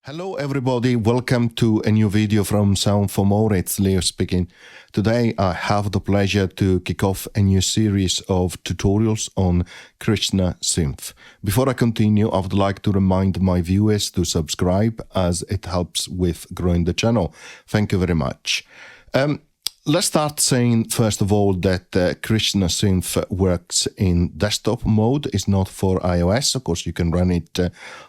Hello everybody, welcome to a new video from Sound for More. It's Leo speaking. Today I have the pleasure to kick off a new series of tutorials on Krishna Synth. Before I continue, I would like to remind my viewers to subscribe as it helps with growing the channel. Thank you very much. Let's start saying, first of all, that Krishna Synth works in desktop mode. It's not for iOS. Of course, you can run it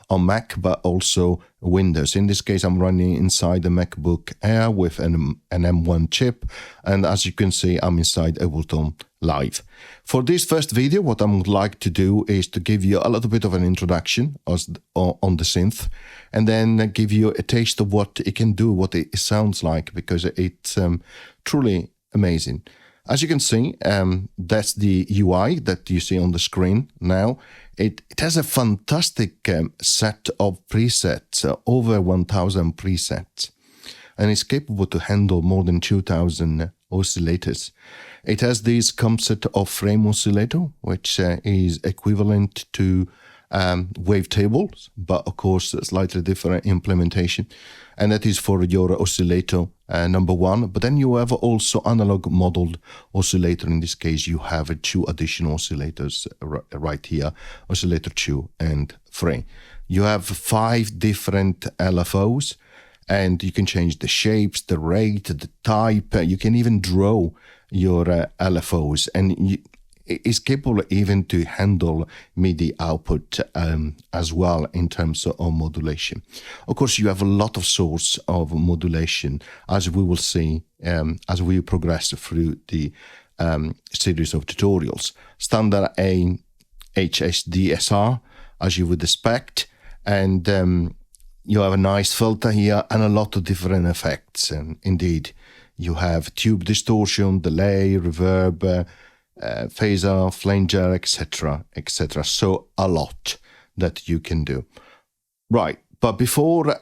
on Mac, but also Windows. In this case, I'm running inside the MacBook Air with an M1 chip. And as you can see, I'm inside Ableton Live. For this first video, what I would like to do is to give you a little bit of an introduction on the synth, and then give you a taste of what it can do, what it sounds like, because it's truly amazing. As you can see, that's the UI that you see on the screen now. It has a fantastic set of presets, over 1,000 presets, and it's capable to handle more than 2,000 oscillators. It has this concept of frame oscillator, which is equivalent to wavetables, but of course a slightly different implementation, and that is for your oscillator number one. But then you have also analog modeled oscillator. In this case, you have two additional oscillators right here, oscillator 2 and 3. You have 5 different LFOs, and you can change the shapes, the rate, the type. You can even draw your LFOs, and it's capable even to handle MIDI output as well in terms of modulation. Of course, you have a lot of source of modulation, as we will see as we progress through the series of tutorials. Standard HSDSR, as you would expect, and you have a nice filter here and a lot of different effects. Indeed, you have tube distortion, delay, reverb, phaser, flanger, etc., etc. So a lot that you can do. Right, but before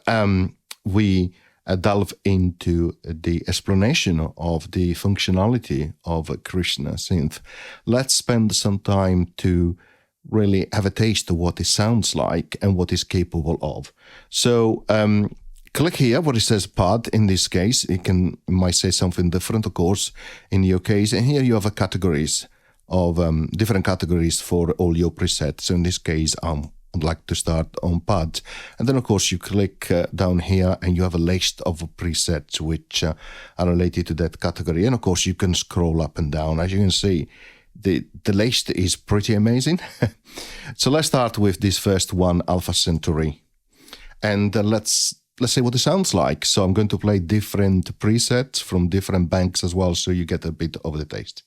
we delve into the explanation of the functionality of Krishna Synth, let's spend some time to really have a taste of what it sounds like and what it's capable of. So click here where it says pad. In this case, it might say something different, of course, in your case. And here you have a categories of different categories for all your presets. So in this case, I'd like to start on pads. And then, of course, you click down here and you have a list of presets which are related to that category. And, of course, you can scroll up and down. As you can see, the list is pretty amazing. So let's start with this first one, Alpha Centauri. And let's see what it sounds like. So I'm going to play different presets from different banks as well, so you get a bit of the taste.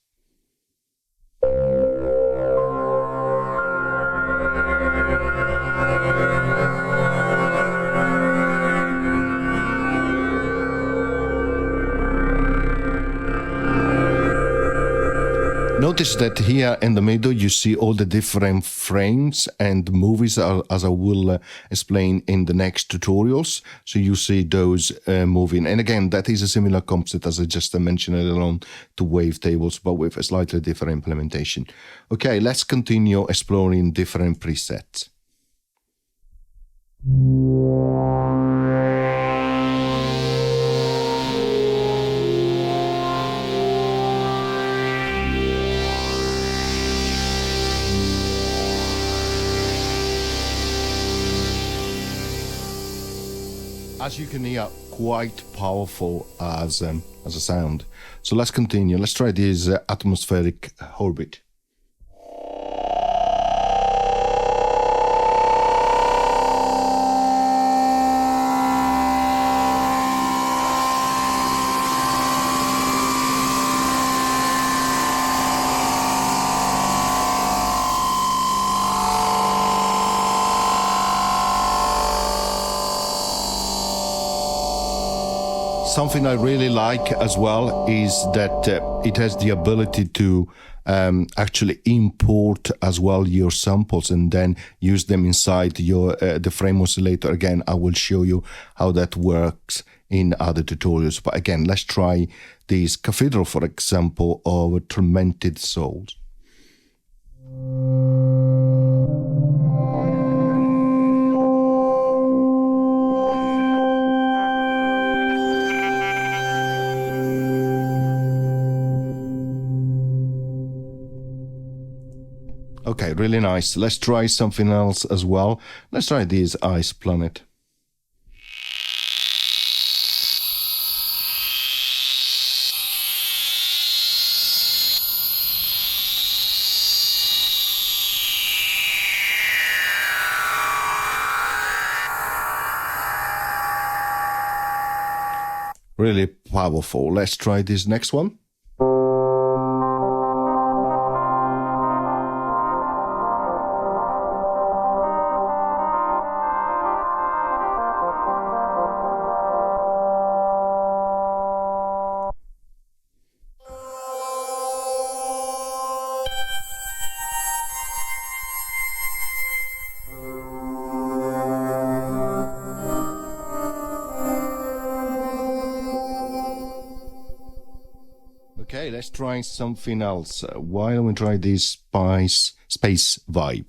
Notice that here in the middle you see all the different frames and movies, as I will explain in the next tutorials. So you see those moving. And again, that is a similar concept, as I just mentioned earlier on, to wavetables, but with a slightly different implementation. Okay, let's continue exploring different presets. As you can hear, quite powerful as a sound. So let's continue. Let's try this atmospheric orbit. Something I really like as well is that it has the ability to actually import as well your samples and then use them inside your the frame oscillator. Again, I will show you how that works in other tutorials. But again, let's try this Cathedral, for example, of Tormented Souls. Okay, really nice. Let's try something else as well. Let's try this Ice Planet. Really powerful. Let's try this next one. Okay, let's try something else. Why don't we try this space vibe?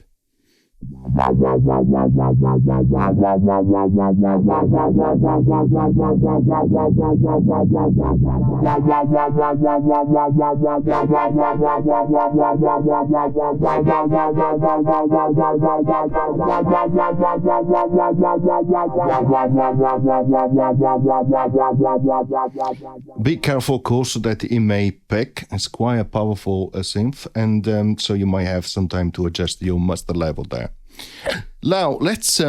Be careful, of course, that it may pick. It's quite a powerful synth, and so you might have some time to adjust your master level there. Now let's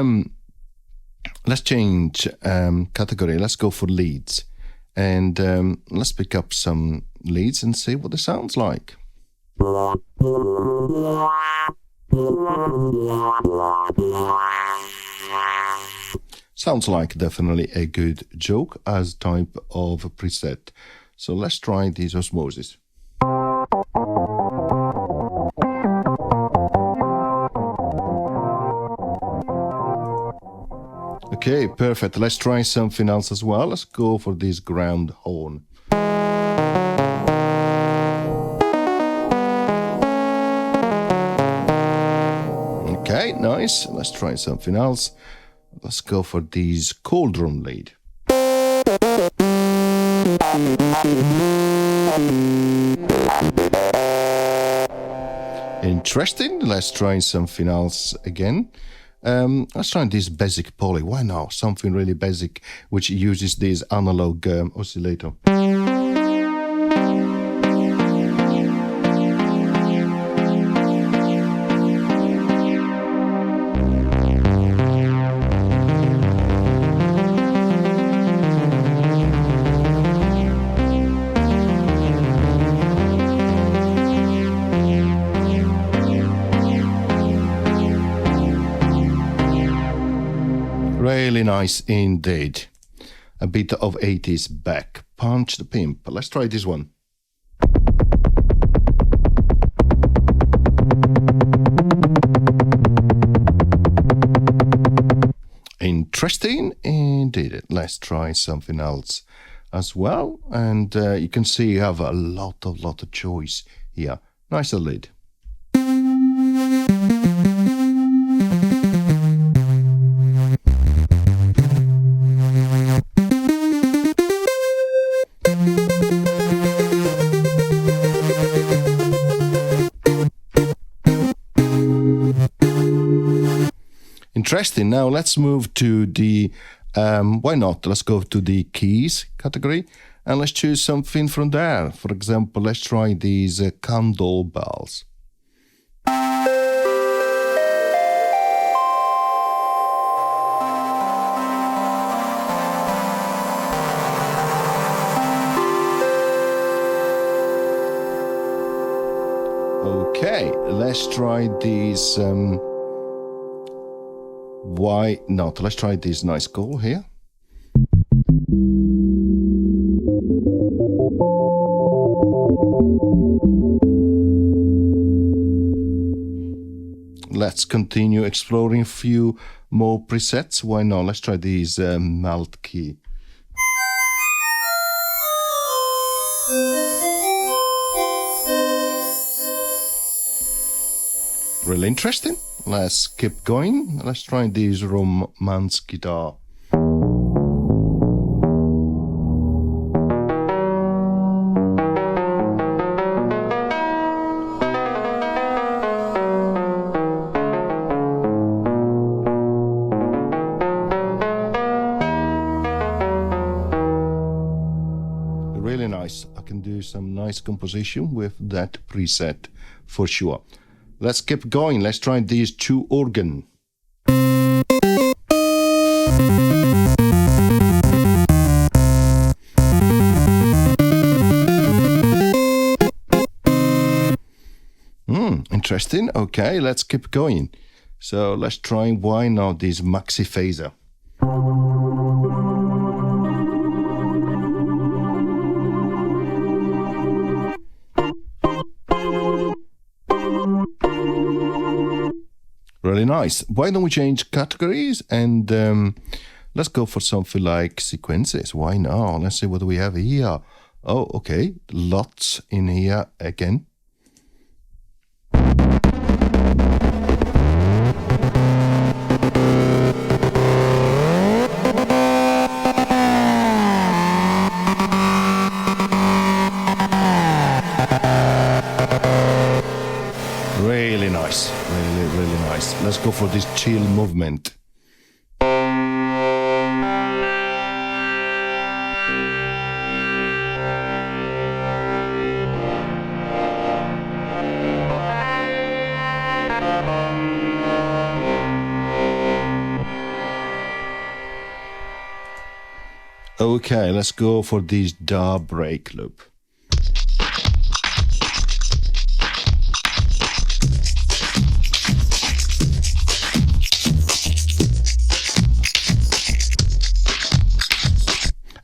change category. Let's go for leads, and let's pick up some leads and see what it sounds like. Sounds like definitely a good joke as type of preset. So let's try this osmosis. Okay, perfect. Let's try something else as well. Let's go for this ground horn. Okay, nice. Let's try something else. Let's go for this cauldron lead. Interesting. Let's try something else again. Let's try this basic poly. Why not? Something really basic, which uses this analog oscillator. Really nice indeed. A bit of 80s back. Punch the pimp. Let's try this one. Interesting indeed. Let's try something else as well. And you can see you have a lot of choice here. Nice lead. Interesting. Now let's move to the, why not? Let's go to the keys category and let's choose something from there. For example, let's try these candle bells. Okay, let's try these. Why not? Let's try this nice call here. Let's continue exploring a few more presets. Why not? Let's try these melt key. Really interesting. Let's keep going. Let's try this romance guitar. nice composition with that preset for sure. Let's keep going. Let's try these two organ. Interesting. Okay, let's keep going. So let's try why not this maxi phaser. Really nice. Why don't we change categories and let's go for something like sequences. Why not? Let's see what we have here. Oh, okay. Lots in here again. Really nice, really nice. Let's go for this chill movement. Okay, let's go for this dub break loop.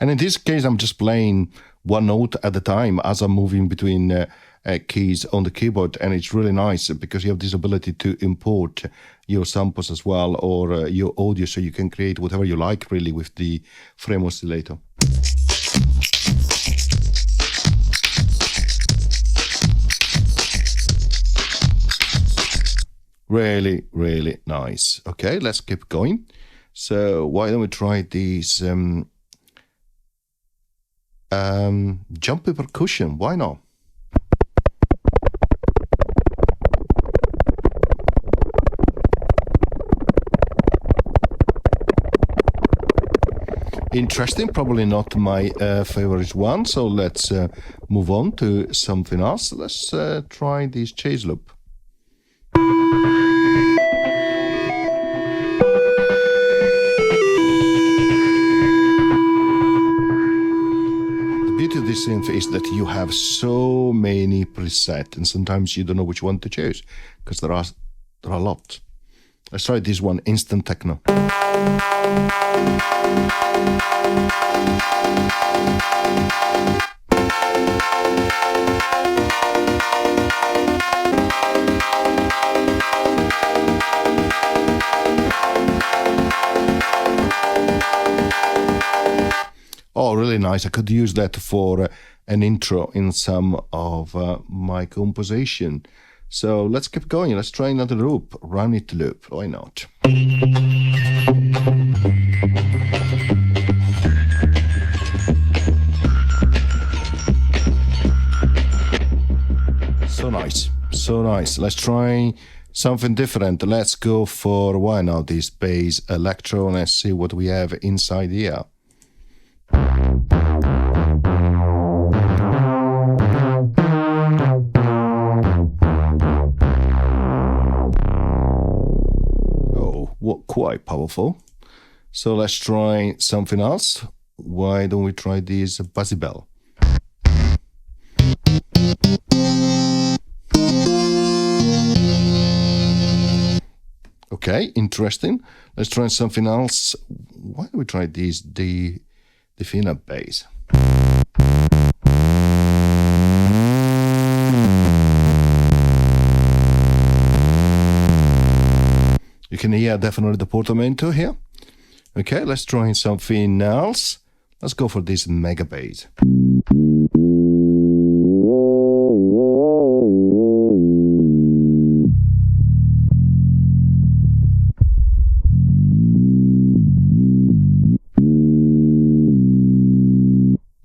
And in this case, I'm just playing one note at a time as I'm moving between keys on the keyboard. And it's really nice because you have this ability to import your samples as well, or your audio, so you can create whatever you like really with the frame oscillator. Really, really nice. Okay, let's keep going. So why don't we try these jumpy percussion? Why not? Interesting, probably not my favorite one, so let's move on to something else. Let's try this chase loop. The beauty of this synth is that you have so many presets, and sometimes you don't know which one to choose because there are a lot. Let's try this one, instant techno. Oh, really nice. I could use that for an intro in some of my composition. So let's keep going. Let's try another loop. Run it loop. Why not? So nice. So nice. Let's try something different. Let's go for, why not, this bass electro. Let's see what we have inside here. Quite powerful. So let's try something else. Why don't we try this bassy bell? Okay, interesting. Let's try something else. Why don't we try this, the Fina bass? You can hear definitely the portamento here. Okay, let's try something else. Let's go for this mega bass.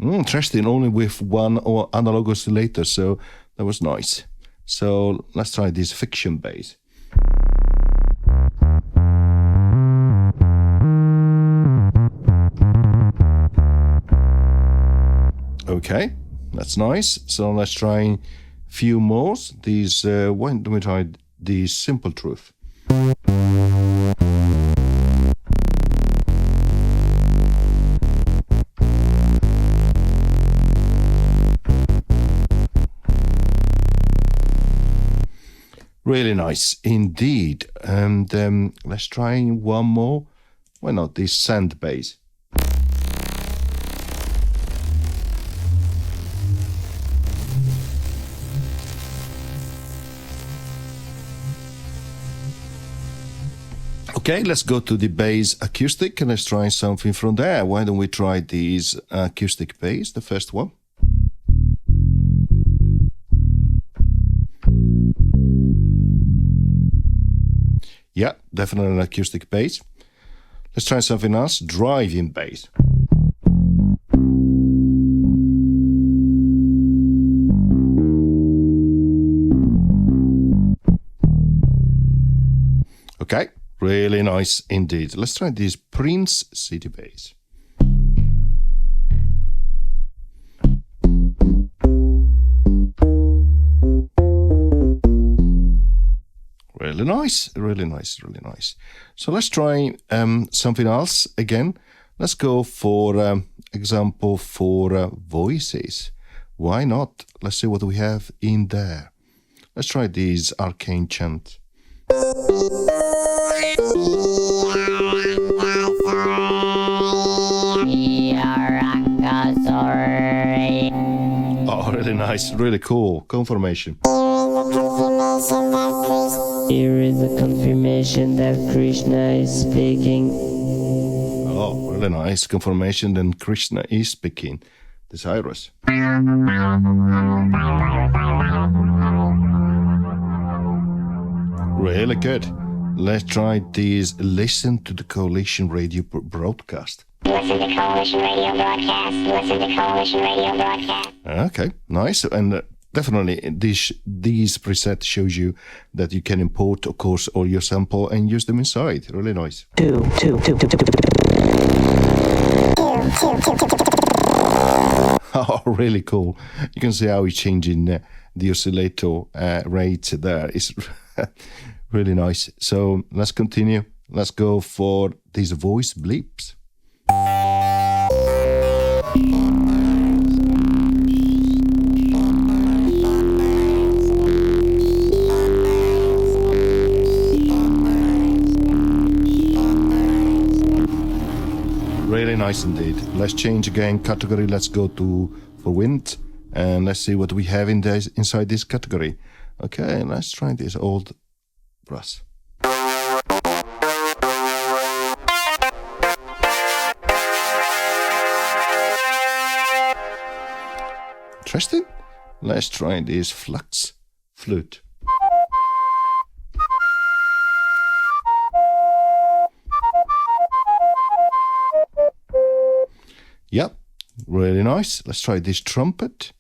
Interesting, only with one or analog oscillator, so that was nice. So let's try this fiction bass. Okay, That's nice. So let's try a few more. These, why don't we try the Simple Truth? Really nice indeed. And let's try one more. Why not this sand bass? Okay, let's go to the bass acoustic and let's try something from there. Why don't we try these acoustic bass, the first one? Yeah, definitely an acoustic bass. Let's try something else, driving bass. Okay, really nice indeed. Let's try this Prince City bass. Really nice, really nice, really nice. So let's try something else again. Let's go for example for voices. Why not? Let's see what we have in there. Let's try this arcane chant. Oh, really nice, really cool. Confirmation. Here is a confirmation that Krishna is speaking. Oh, really nice confirmation that Krishna is speaking. Desirous. Really good. Let's try this. Listen to the Coalition Radio broadcast. Listen to Coalition Radio broadcast. Listen to Coalition Radio broadcast. Okay, nice. And definitely these preset shows you that you can import, of course, all your sample and use them inside. Really nice. Oh, really cool. You can see how it's changing the oscillator rate there. It's really nice. So let's continue. Let's go for these voice bleeps. Really nice indeed. Let's change again category. Let's go for wind and let's see what we have inside this category. Okay, let's try this old brass. Interesting. Let's try this flux flute. Yep, really nice. Let's try this trumpet.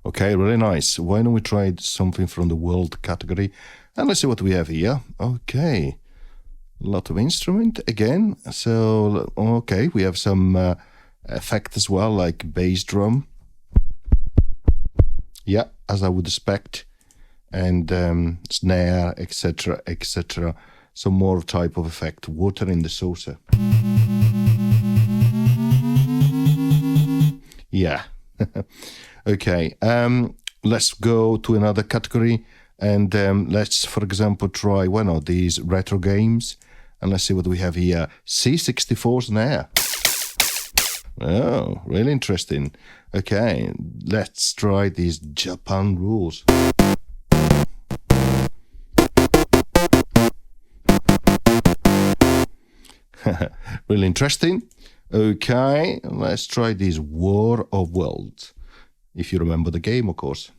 Okay, really nice. Why don't we try something from the world category? And let's see what we have here. Okay, a lot of instrument again. So, okay, we have some effect as well, like bass drum. Yeah, as I would expect, and snare, etc., etc. Some more type of effect, water in the saucer. Yeah. Okay, let's go to another category, and let's, for example, try one of these retro games, and let's see what we have here. C64 snare. Oh, really interesting. Okay, let's try these Japan rules. Really interesting. Okay, let's try this War of Worlds. If you remember the game, of course.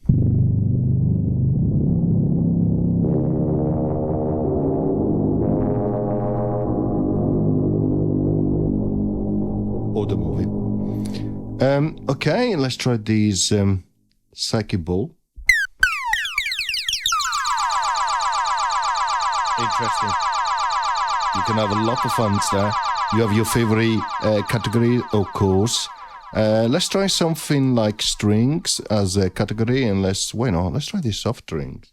Or the movie. Okay, let's try these Psychic Ball. Interesting. You can have a lot of fun there. You have your favorite category, of course. Let's try something like strings as a category, and let's try the soft strings.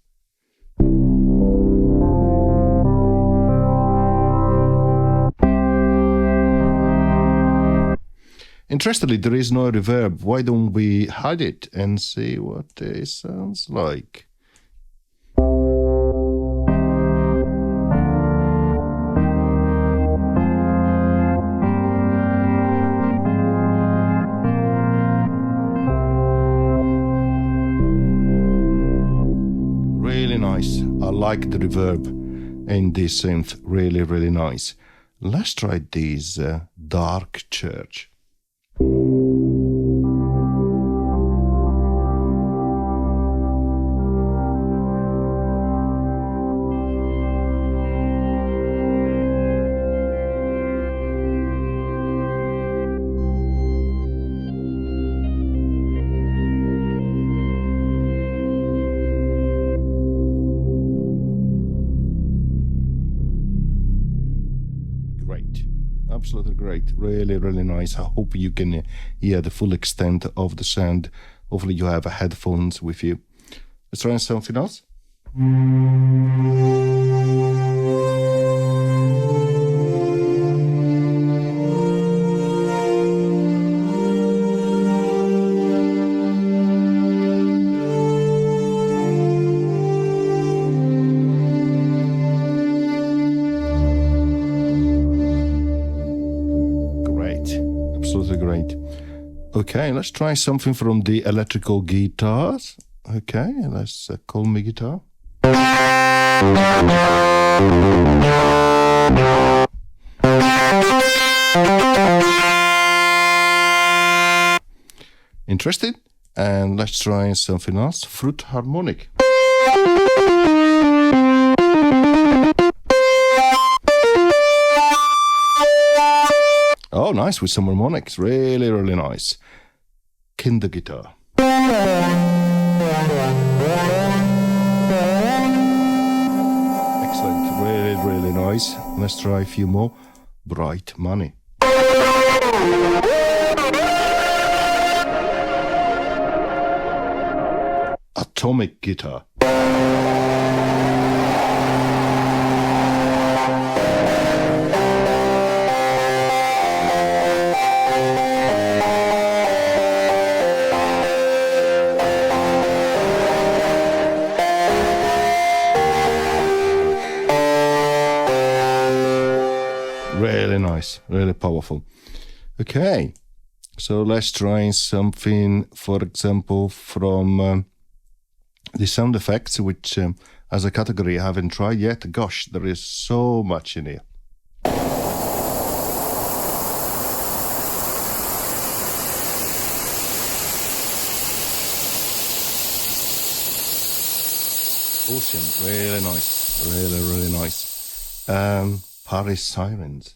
Interestingly, there is no reverb. Why don't we hide it and see what it sounds like? Really nice. I like the reverb in this synth. Really, really nice. Let's try this dark church. Great. Absolutely great. Really, really nice. I hope you can hear the full extent of the sound. Hopefully you have headphones with you. Let's try something else. Absolutely great. Okay, let's try something from the electrical guitars. Okay, let's call me guitar. Interested? And let's try something else. Fruit harmonic. Oh, nice, with some harmonics. Really, really nice. Kinder guitar. Excellent. Really, really nice. Let's try a few more. Bright Money. Atomic guitar. Really nice, really powerful. Okay, so let's try something, for example, from the sound effects, which as a category I haven't tried yet. Gosh, there is so much in here. Ocean, really nice, really, really nice. Paris Sirens.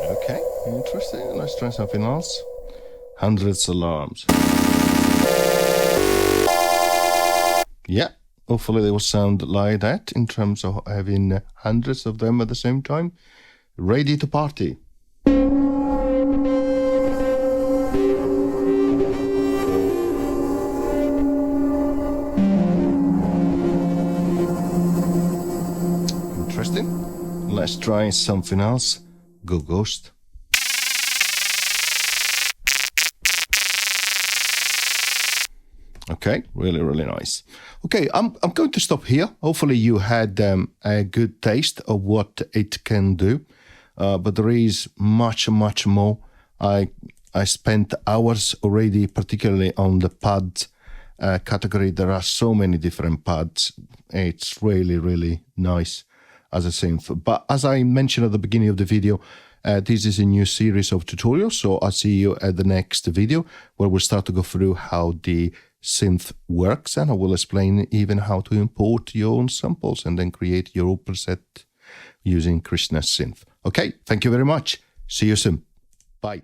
Okay, interesting. Let's try something else. Hundreds Alarms. Yeah, hopefully they will sound like that in terms of having hundreds of them at the same time. Ready to party. Interesting. Let's try something else. Go Ghost. Okay, really, really nice. Okay, I'm going to stop here. Hopefully you had a good taste of what it can do, but there is much, much more. I spent hours already, particularly on the pad category. There are so many different pads. It's really, really nice as a synth. But as I mentioned at the beginning of the video, this is a new series of tutorials. So I'll see you at the next video where we'll start to go through how the synth works, and I will explain even how to import your own samples and then create your own preset using Krishna Synth. Okay, thank you very much. See you soon. Bye.